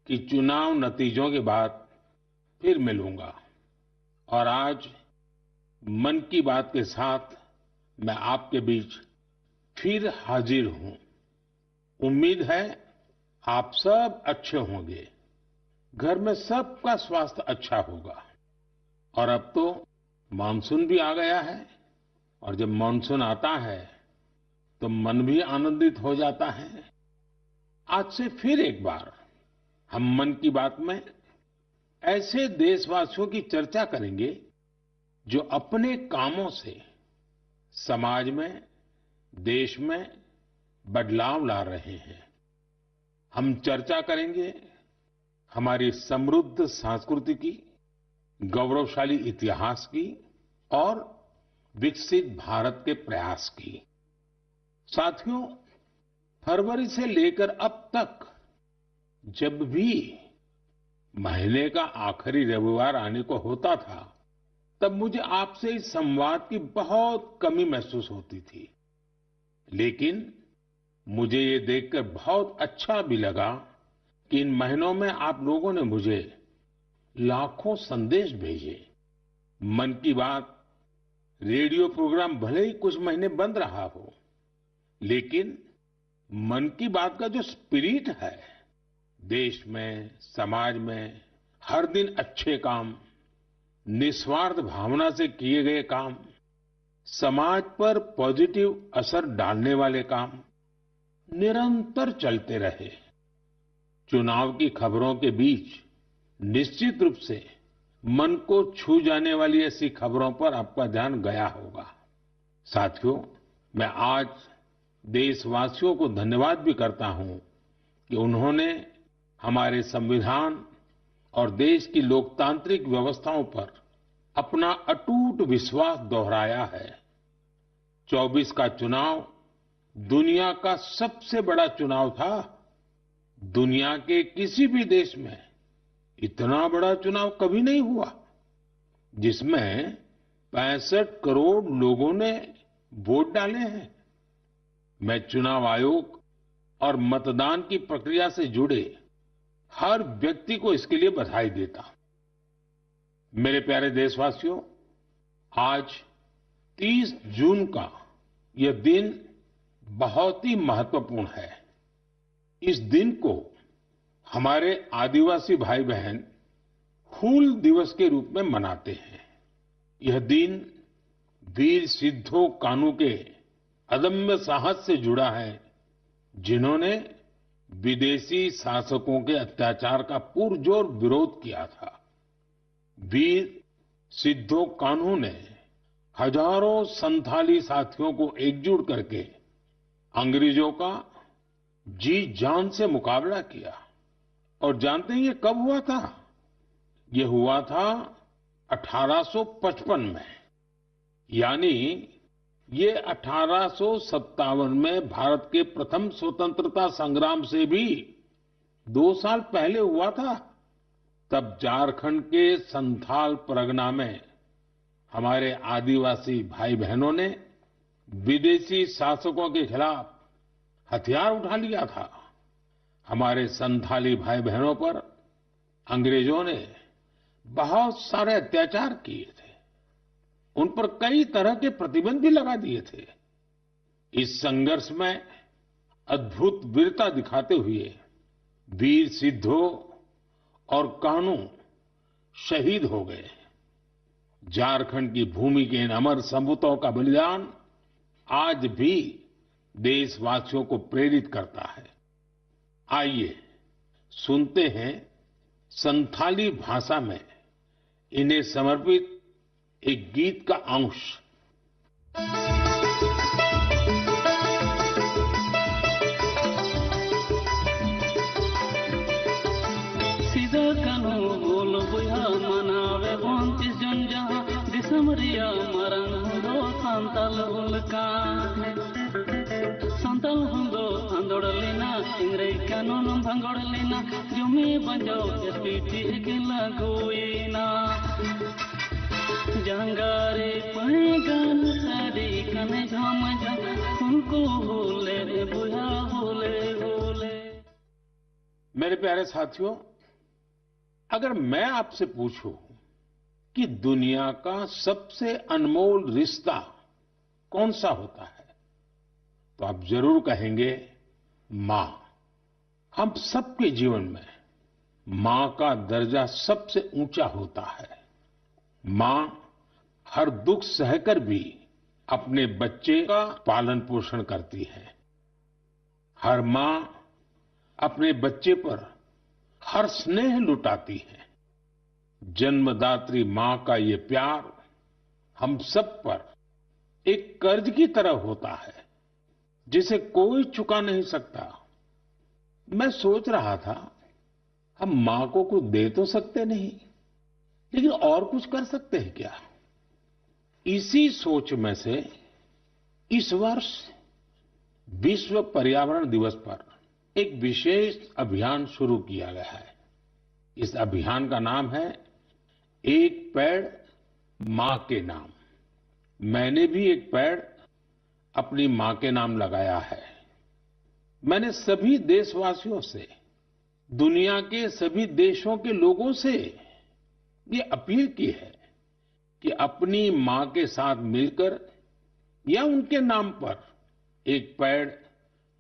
कि चुनाव नतीजों के बाद फिर मिलूंगा और आज मन की बात के साथ मैं आपके बीच फिर हाजिर हूं। उम्मीद है आप सब अच्छे होंगे, घर में सबका स्वास्थ्य अच्छा होगा। और अब तो मानसून भी आ गया है और जब मानसून आता है तो मन भी आनंदित हो जाता है। आज से फिर एक बार हम मन की बात में ऐसे देशवासियों की चर्चा करेंगे जो अपने कामों से समाज में, देश में बदलाव ला रहे हैं। हम चर्चा करेंगे हमारी समृद्ध संस्कृति की, गौरवशाली इतिहास की और विकसित भारत के प्रयास की। साथियों, फरवरी से लेकर अब तक जब भी महीने का आखिरी रविवार आने को होता था, तब मुझे आपसे इस संवाद की बहुत कमी महसूस होती थी। लेकिन मुझे ये देखकर बहुत अच्छा भी लगा कि इन महीनों में आप लोगों ने मुझे लाखों संदेश भेजे। मन की बात रेडियो प्रोग्राम भले ही कुछ महीने बंद रहा हो, लेकिन मन की बात का जो स्पिरिट है, देश में, समाज में हर दिन अच्छे काम, निस्वार्थ भावना से किए गए काम, समाज पर पॉजिटिव असर डालने वाले काम निरंतर चलते रहे। चुनाव की खबरों के बीच निश्चित रूप से मन को छू जाने वाली ऐसी खबरों पर आपका ध्यान गया होगा। साथियों, मैं आज देशवासियों को धन्यवाद भी करता हूं कि उन्होंने हमारे संविधान और देश की लोकतांत्रिक व्यवस्थाओं पर अपना अटूट विश्वास दोहराया है। 24 का चुनाव दुनिया का सबसे बड़ा चुनाव था। दुनिया के किसी भी देश में इतना बड़ा चुनाव कभी नहीं हुआ, जिसमें 65 करोड़ लोगों ने वोट डाले हैं। मैं चुनाव आयोग और मतदान की प्रक्रिया से जुड़े हर व्यक्ति को इसके लिए बधाई देता हूं। मेरे प्यारे देशवासियों, आज 30 जून का यह दिन बहुत ही महत्वपूर्ण है। इस दिन को हमारे आदिवासी भाई बहन हूल दिवस के रूप में मनाते हैं। यह दिन वीर सिद्धो कान्हू के अदम्य साहस से जुड़ा है, जिन्होंने विदेशी शासकों के अत्याचार का पुरजोर विरोध किया था। वीर सिद्धो कान्हू ने हजारों संथाली साथियों को एकजुट करके अंग्रेजों का जी जान से मुकाबला किया। और जानते हैं ये कब हुआ था? ये हुआ था 1855 में। यानी ये 1857 में भारत के प्रथम स्वतंत्रता संग्राम से भी 2 साल पहले हुआ था। तब झारखंड के संथाल परगना में हमारे आदिवासी भाई बहनों ने विदेशी शासकों के खिलाफ हथियार उठा लिया था। हमारे संथाली भाई बहनों पर अंग्रेजों ने बहुत सारे अत्याचार किए थे। उन पर कई तरह के प्रतिबंध भी लगा दिए थे। इस संघर्ष में अद्भुत वीरता दिखाते हुए वीर सिद्धो और कान्हू शहीद हो गए। झारखंड की भूमि के इन अमर सपूतों का बलिदान आज भी देशवासियों को प्रेरित करता है। आइए सुनते हैं संथाली भाषा में इन्हें समर्पित एक गीत का अंश। सीधा कानू बोल बुया मनावे 29 जन जहां दिसमरिया मरन हो संतल उल्का संतल हुंदो अंदोड़लिना इंग्रे कानून भंगोड़लिना जुमी बंजो एसपीटी के लगुइना जंगारे पैगान सारी कने झम झम उनको होले बुया होले होले। मेरे प्यारे साथियों, अगर मैं आपसे पूछूं कि दुनिया का सबसे अनमोल रिश्ता कौन सा होता है, तो आप जरूर कहेंगे मां। हम सबके जीवन में मां का दर्जा सबसे ऊंचा होता है। मां हर दुख सहकर भी अपने बच्चे का पालन पोषण करती है। हर मां अपने बच्चे पर हर स्नेह लुटाती है। जन्मदात्री मां का ये प्यार हम सब पर एक कर्ज की तरह होता है, जिसे कोई चुका नहीं सकता। मैं सोच रहा था, हम मां को कुछ दे तो सकते नहीं, लेकिन और कुछ कर सकते हैं क्या? इसी सोच में से इस वर्ष विश्व पर्यावरण दिवस पर एक विशेष अभियान शुरू किया गया है। इस अभियान का नाम है एक पेड़ मां के नाम। मैंने भी एक पेड़ अपनी मां के नाम लगाया है। मैंने सभी देशवासियों से, दुनिया के सभी देशों के लोगों से ये अपील की है कि अपनी मां के साथ मिलकर या उनके नाम पर एक पेड़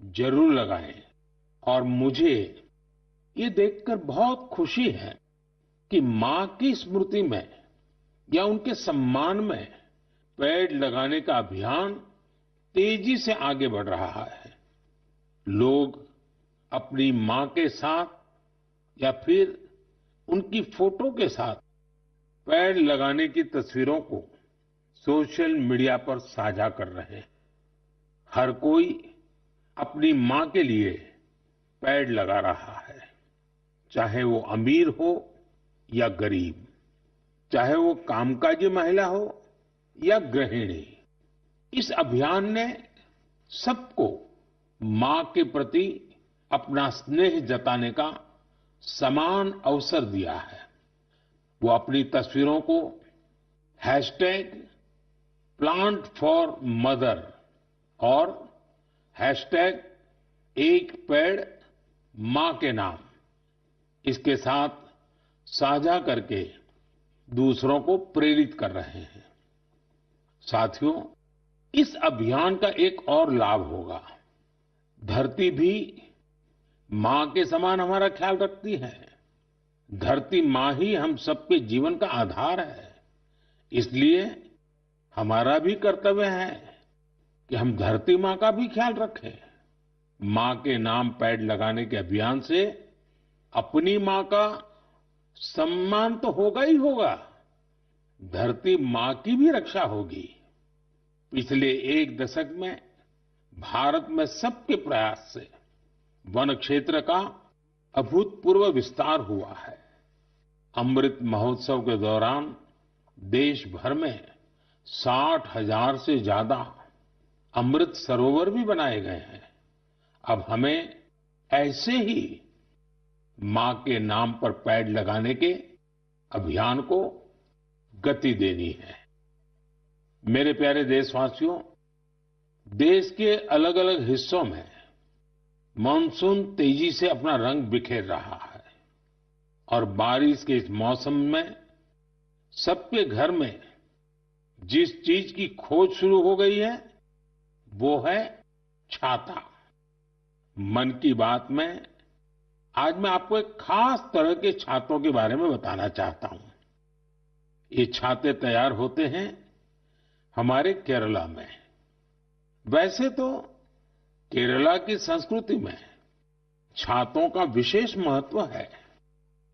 जरूर लगाएं। और मुझे ये देखकर बहुत खुशी है कि मां की स्मृति में या उनके सम्मान में पेड़ लगाने का अभियान तेजी से आगे बढ़ रहा है। लोग अपनी मां के साथ या फिर उनकी फोटो के साथ पेड़ लगाने की तस्वीरों को सोशल मीडिया पर साझा कर रहे हैं। हर कोई अपनी मां के लिए पेड़ लगा रहा है, चाहे वो अमीर हो या गरीब, चाहे वो कामकाजी महिला हो या गृहिणी। इस अभियान ने सबको मां के प्रति अपना स्नेह जताने का समान अवसर दिया है। वो अपनी तस्वीरों को #PlantForMother और एक पेड़ मां के नाम इसके साथ साझा करके दूसरों को प्रेरित कर रहे हैं। साथियों, इस अभियान का एक और लाभ होगा। धरती भी मां के समान हमारा ख्याल रखती है। धरती मां ही हम सबके जीवन का आधार है। इसलिए हमारा भी कर्तव्य है कि हम धरती मां का भी ख्याल रखें। मां के नाम पेड़ लगाने के अभियान से अपनी मां का सम्मान तो होगा ही होगा, धरती मां की भी रक्षा होगी। पिछले एक दशक में भारत में सबके प्रयास से वन क्षेत्र का अभूतपूर्व विस्तार हुआ है। अमृत महोत्सव के दौरान देश भर में 60,000 से ज्यादा अमृत सरोवर भी बनाए गए हैं। अब हमें ऐसे ही मां के नाम पर पेड़ लगाने के अभियान को गति देनी है। मेरे प्यारे देशवासियों, देश के अलग अलग हिस्सों में मानसून तेजी से अपना रंग बिखेर रहा है और बारिश के इस मौसम में सबके घर में जिस चीज की खोज शुरू हो गई है वो है छाता। मन की बात में आज मैं आपको एक खास तरह के छातों के बारे में बताना चाहता हूं। ये छाते तैयार होते हैं हमारे केरला में। वैसे तो केरला की संस्कृति में छातों का विशेष महत्व है।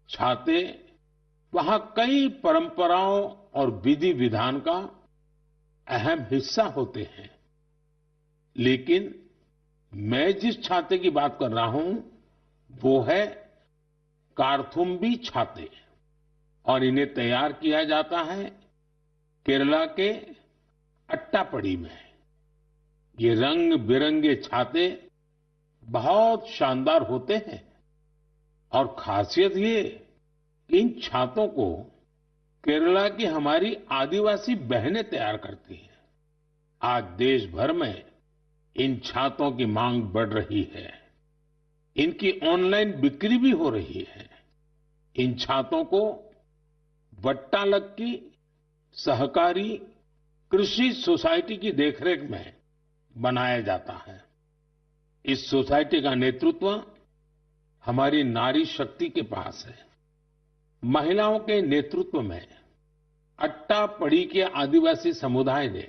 छाते वहां कई परंपराओं और विधि विधान का अहम हिस्सा होते हैं। लेकिन मैं जिस छाते की बात कर रहा हूं वो है कार्थुम्बी छाते, और इन्हें तैयार किया जाता है केरला के अट्टापडी में। ये रंग बिरंगे छाते बहुत शानदार होते हैं और खासियत ये कि इन छातों को केरला की हमारी आदिवासी बहनें तैयार करती हैं। आज देश भर में इन छातों की मांग बढ़ रही है। इनकी ऑनलाइन बिक्री भी हो रही है। इन छातों को वट्टालक्की सहकारी कृषि सोसाइटी की देखरेख में बनाया जाता है। इस सोसाइटी का नेतृत्व हमारी नारी शक्ति के पास है। महिलाओं के नेतृत्व में अट्टापड़ी के आदिवासी समुदाय ने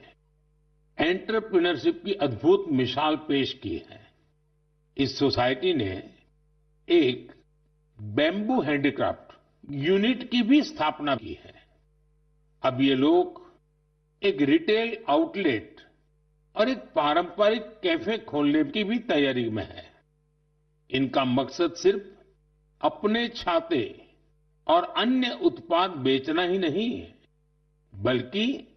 एंटरप्रेन्योरशिप की अद्भुत मिसाल पेश की है। इस सोसाइटी ने एक बैम्बू हैंडीक्राफ्ट यूनिट की भी स्थापना की है। अब ये लोग एक रिटेल आउटलेट और एक पारंपरिक कैफे खोलने की भी तैयारी में है। इनका मकसद सिर्फ अपने छाते और अन्य उत्पाद बेचना ही नहीं है, बल्कि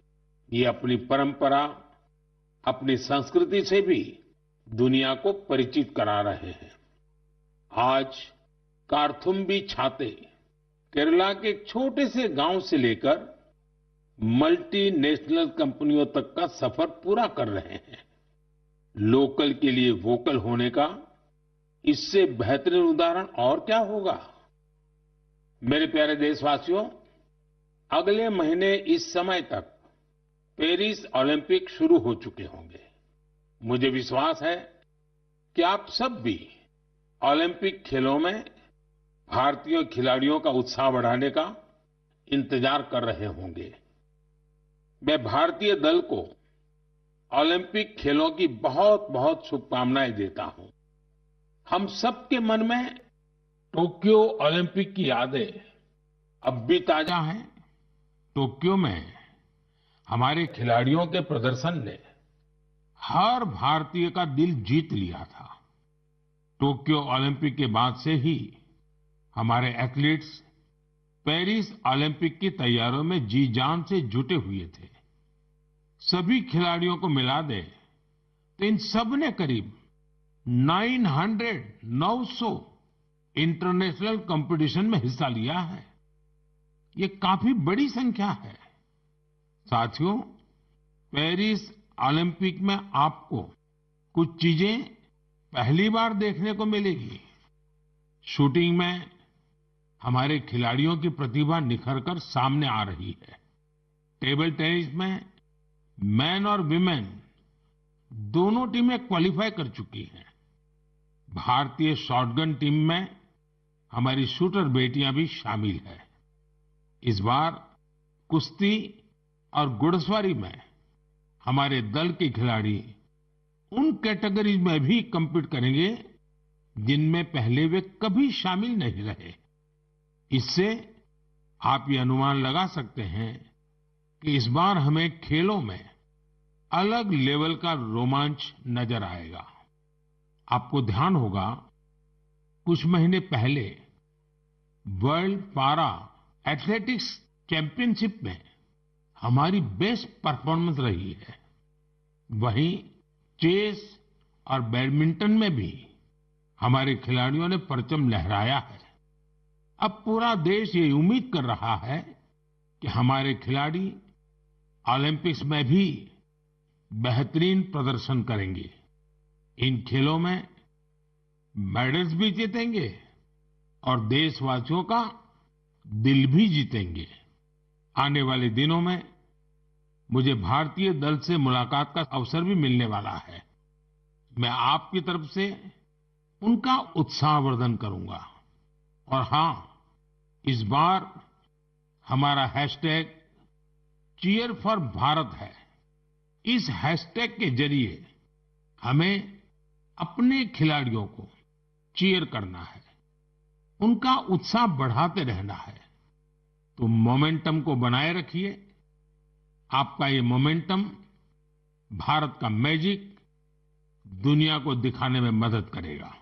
ये अपनी परंपरा, अपनी संस्कृति से भी दुनिया को परिचित करा रहे हैं। आज कार्थुम्बी छाते केरला के एक छोटे से गांव से लेकर मल्टीनेशनल कंपनियों तक का सफर पूरा कर रहे हैं। लोकल के लिए वोकल होने का इससे बेहतरीन उदाहरण और क्या होगा। मेरे प्यारे देशवासियों, अगले महीने इस समय तक पेरिस ओलंपिक शुरू हो चुके होंगे। मुझे विश्वास है कि आप सब भी ओलंपिक खेलों में भारतीय खिलाड़ियों का उत्साह बढ़ाने का इंतजार कर रहे होंगे। मैं भारतीय दल को ओलंपिक खेलों की बहुत बहुत शुभकामनाएं देता हूं। हम सबके मन में टोक्यो ओलंपिक की यादें अब भी ताजा हैं। टोक्यो में हमारे खिलाड़ियों के प्रदर्शन ने हर भारतीय का दिल जीत लिया था। टोक्यो ओलंपिक के बाद से ही हमारे एथलीट्स पेरिस ओलंपिक की तैयारियों में जी जान से जुटे हुए थे। सभी खिलाड़ियों को मिला दे तो इन सब ने करीब 900 इंटरनेशनल कंपटीशन में हिस्सा लिया है। ये काफी बड़ी संख्या है। साथियों, पेरिस ओलंपिक में आपको कुछ चीजें पहली बार देखने को मिलेगी। शूटिंग में हमारे खिलाड़ियों की प्रतिभा निखरकर सामने आ रही है। टेबल टेनिस में मैन और विमेन दोनों टीमें क्वालिफाई कर चुकी हैं। भारतीय शॉटगन टीम में हमारी शूटर बेटियां भी शामिल हैं। इस बार कुश्ती और घुड़सवारी में हमारे दल के खिलाड़ी उन कैटेगरीज में भी कम्पीट करेंगे जिनमें पहले वे कभी शामिल नहीं रहे। इससे आप ये अनुमान लगा सकते हैं कि इस बार हमें खेलों में अलग लेवल का रोमांच नजर आएगा। आपको ध्यान होगा, कुछ महीने पहले वर्ल्ड पारा एथलेटिक्स चैंपियनशिप में हमारी बेस्ट परफॉर्मेंस रही है। वहीं चेस और बैडमिंटन में भी हमारे खिलाड़ियों ने परचम लहराया है। अब पूरा देश ये उम्मीद कर रहा है कि हमारे खिलाड़ी ओलंपिक्स में भी बेहतरीन प्रदर्शन करेंगे। इन खेलों में मेडल्स भी जीतेंगे और देशवासियों का दिल भी जीतेंगे। आने वाले दिनों में मुझे भारतीय दल से मुलाकात का अवसर भी मिलने वाला है। मैं आपकी तरफ से उनका उत्साहवर्धन करूंगा। और हाँ, इस बार हमारा हैशटैग चीयर फॉर भारत है। इस हैशटैग के जरिए हमें अपने खिलाड़ियों को चीयर करना है, उनका उत्साह बढ़ाते रहना है। तो मोमेंटम को बनाए रखिए। आपका ये मोमेंटम भारत का मैजिक दुनिया को दिखाने में मदद करेगा।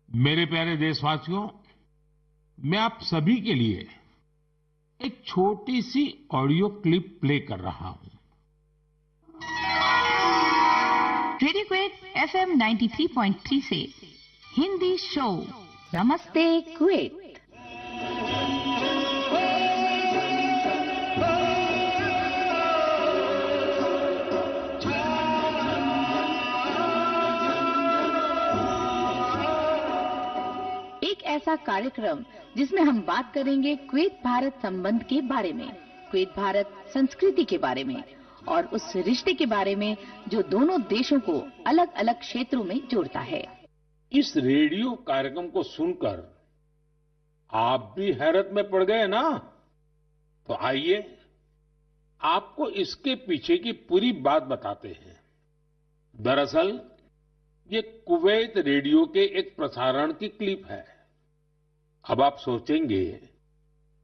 मेरे प्यारे देशवासियों, मैं आप सभी के लिए एक छोटी सी ऑडियो क्लिप प्ले कर रहा हूं। रेडियो कुवैत FM 93.3 से हिंदी शो नमस्ते कुवैत। एक ऐसा कार्यक्रम जिसमें हम बात करेंगे कुवैत भारत संबंध के बारे में, कुवैत भारत संस्कृति के बारे में और उस रिश्ते के बारे में जो दोनों देशों को अलग अलग क्षेत्रों में जोड़ता है। इस रेडियो कार्यक्रम को सुनकर आप भी हैरत में पड़ गए ना? तो आइए आपको इसके पीछे की पूरी बात बताते हैं। दरअसल ये कुवैत रेडियो के एक प्रसारण की क्लिप है। अब आप सोचेंगे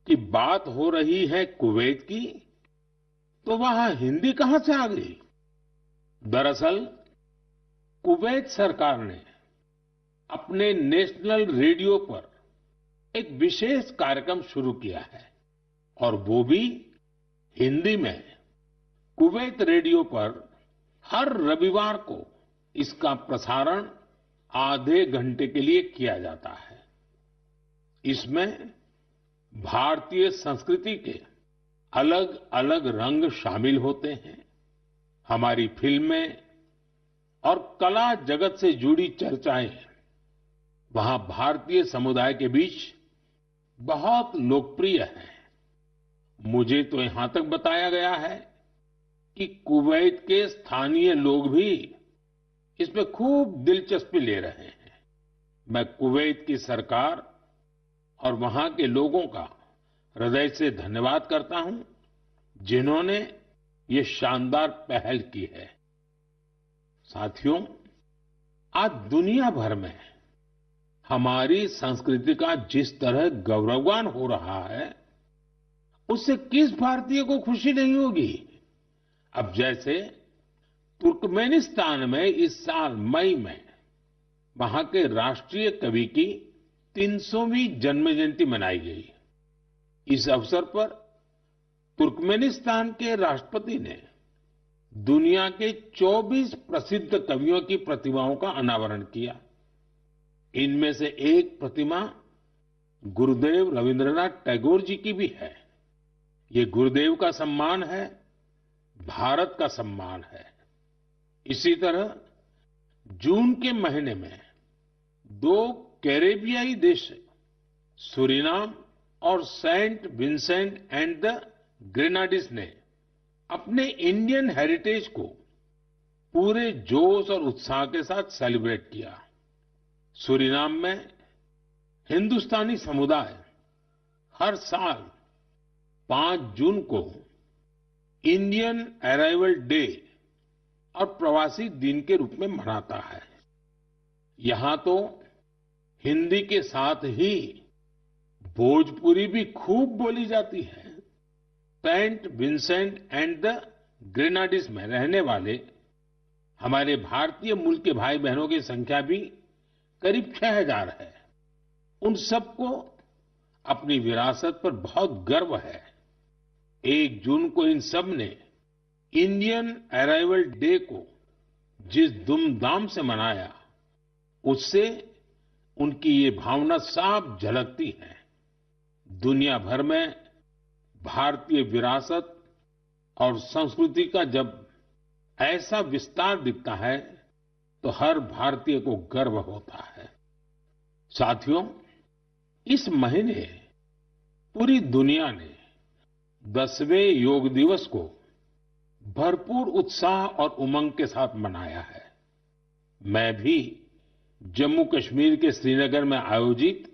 कि बात हो रही है कुवैत की, तो वहां हिंदी कहां से आ गई? दरअसल कुवैत सरकार ने अपने नेशनल रेडियो पर एक विशेष कार्यक्रम शुरू किया है और वो भी हिंदी में। कुवैत रेडियो पर हर रविवार को इसका प्रसारण आधे घंटे के लिए किया जाता है। इसमें भारतीय संस्कृति के अलग अलग रंग शामिल होते हैं। हमारी फिल्में और कला जगत से जुड़ी चर्चाएं वहां भारतीय समुदाय के बीच बहुत लोकप्रिय हैं। मुझे तो यहां तक बताया गया है कि कुवैत के स्थानीय लोग भी इसमें खूब दिलचस्पी ले रहे हैं। मैं कुवैत की सरकार और वहां के लोगों का हृदय से धन्यवाद करता हूं, जिन्होंने ये शानदार पहल की है। साथियों, आज दुनिया भर में हमारी संस्कृति का जिस तरह गौरवगान हो रहा है, उससे किस भारतीय को खुशी नहीं होगी? अब जैसे तुर्कमेनिस्तान में इस साल मई में वहां के राष्ट्रीय कवि की 300वीं जन्म जयंती मनाई गई। इस अवसर पर तुर्कमेनिस्तान के राष्ट्रपति ने दुनिया के 24 प्रसिद्ध कवियों की प्रतिमाओं का अनावरण किया। इनमें से एक प्रतिमा गुरुदेव रविंद्रनाथ टैगोर जी की भी है। ये गुरुदेव का सम्मान है, भारत का सम्मान है। इसी तरह जून के महीने में 2 कैरेबियाई देश सूरीनाम और सेंट विंसेंट एंड द ग्रेनाडीज ने अपने इंडियन हेरिटेज को पूरे जोश और उत्साह के साथ सेलिब्रेट किया। सूरीनाम में हिंदुस्तानी समुदाय हर साल 5 जून को इंडियन अराइवल डे और प्रवासी दिन के रूप में मनाता है। यहां तो हिंदी के साथ ही भोजपुरी भी खूब बोली जाती है। सेंट विंसेंट एंड द ग्रेनाडीज में रहने वाले हमारे भारतीय मूल के भाई बहनों की संख्या भी करीब 6000 है। उन सबको अपनी विरासत पर बहुत गर्व है। 1 जून को इन सब ने इंडियन अराइवल डे को जिस धूमधाम से मनाया, उससे उनकी ये भावना साफ झलकती है। दुनिया भर में भारतीय विरासत और संस्कृति का जब ऐसा विस्तार दिखता है, तो हर भारतीय को गर्व होता है। साथियों, इस महीने पूरी दुनिया ने 10वें योग दिवस को भरपूर उत्साह और उमंग के साथ मनाया है। मैं भी जम्मू कश्मीर के श्रीनगर में आयोजित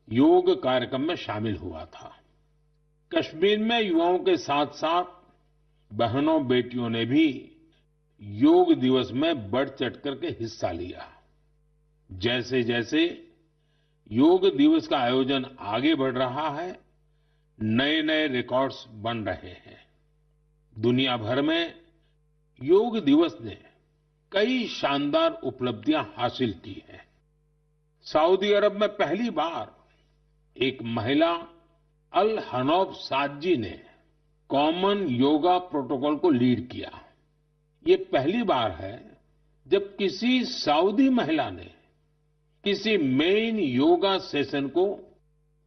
योग कार्यक्रम में शामिल हुआ था। कश्मीर में युवाओं के साथ साथ बहनों बेटियों ने भी योग दिवस में बढ़ चढ़ करके हिस्सा लिया। जैसे जैसे योग दिवस का आयोजन आगे बढ़ रहा है, नए नए रिकॉर्ड्स बन रहे हैं। दुनिया भर में योग दिवस ने कई शानदार उपलब्धियां हासिल की हैं। सऊदी अरब में पहली बार एक महिला अल हनौफ साद जी ने कॉमन योगा प्रोटोकॉल को लीड किया। ये पहली बार है जब किसी सऊदी महिला ने किसी मेन योगा सेशन को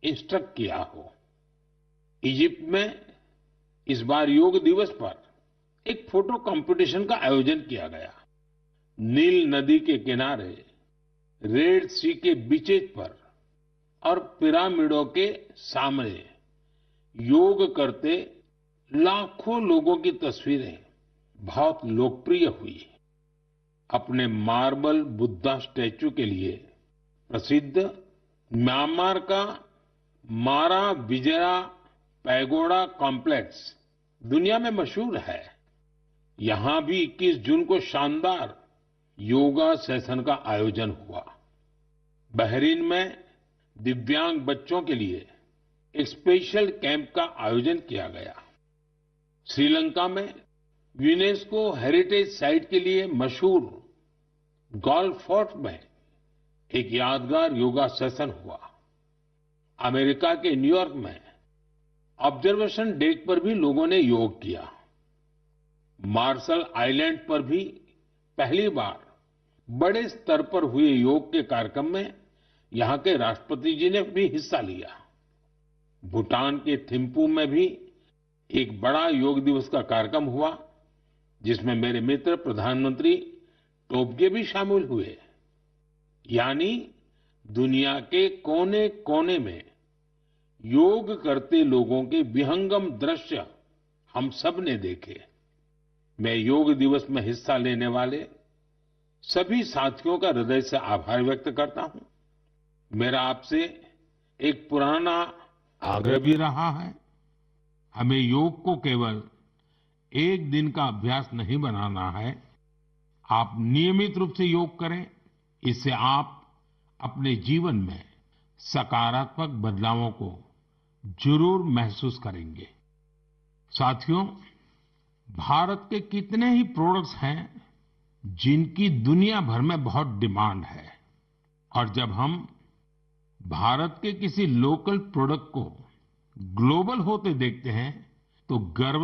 इंस्ट्रक्ट किया हो। इजिप्ट में इस बार योग दिवस पर एक फोटो कंपटीशन का आयोजन किया गया। नील नदी के किनारे रेड सी के बीचेज पर और पिरामिडों के सामने योग करते लाखों लोगों की तस्वीरें बहुत लोकप्रिय हुई। अपने मार्बल बुद्धा स्टैच्यू के लिए प्रसिद्ध म्यांमार का मारा विजया पैगोडा कॉम्प्लेक्स दुनिया में मशहूर है। यहां भी 21 जून को शानदार योगा सेशन का आयोजन हुआ। बहरीन में दिव्यांग बच्चों के लिए एक स्पेशल कैंप का आयोजन किया गया। श्रीलंका में यूनेस्को हेरिटेज साइट के लिए मशहूर गोल्फ फोर्ट में एक यादगार योगा सेशन हुआ। अमेरिका के न्यूयॉर्क में ऑब्जर्वेशन डेक पर भी लोगों ने योग किया। मार्शल आइलैंड पर भी पहली बार बड़े स्तर पर हुए योग के कार्यक्रम में यहां के राष्ट्रपति जी ने भी हिस्सा लिया। भूटान के थिम्पू में भी एक बड़ा योग दिवस का कार्यक्रम हुआ, जिसमें मेरे मित्र प्रधानमंत्री टोबगे भी शामिल हुए। यानी दुनिया के कोने कोने में योग करते लोगों के विहंगम दृश्य हम सब ने देखे। मैं योग दिवस में हिस्सा लेने वाले सभी साथियों का हृदय से आभार व्यक्त करता हूं। मेरा आपसे एक पुराना आग्रह भी रहा है, हमें योग को केवल एक दिन का अभ्यास नहीं बनाना है। आप नियमित रूप से योग करें, इससे आप अपने जीवन में सकारात्मक बदलावों को जरूर महसूस करेंगे। साथियों, भारत के कितने ही प्रोडक्ट्स हैं जिनकी दुनिया भर में बहुत डिमांड है, और जब हम भारत के किसी लोकल प्रोडक्ट को ग्लोबल होते देखते हैं तो गर्व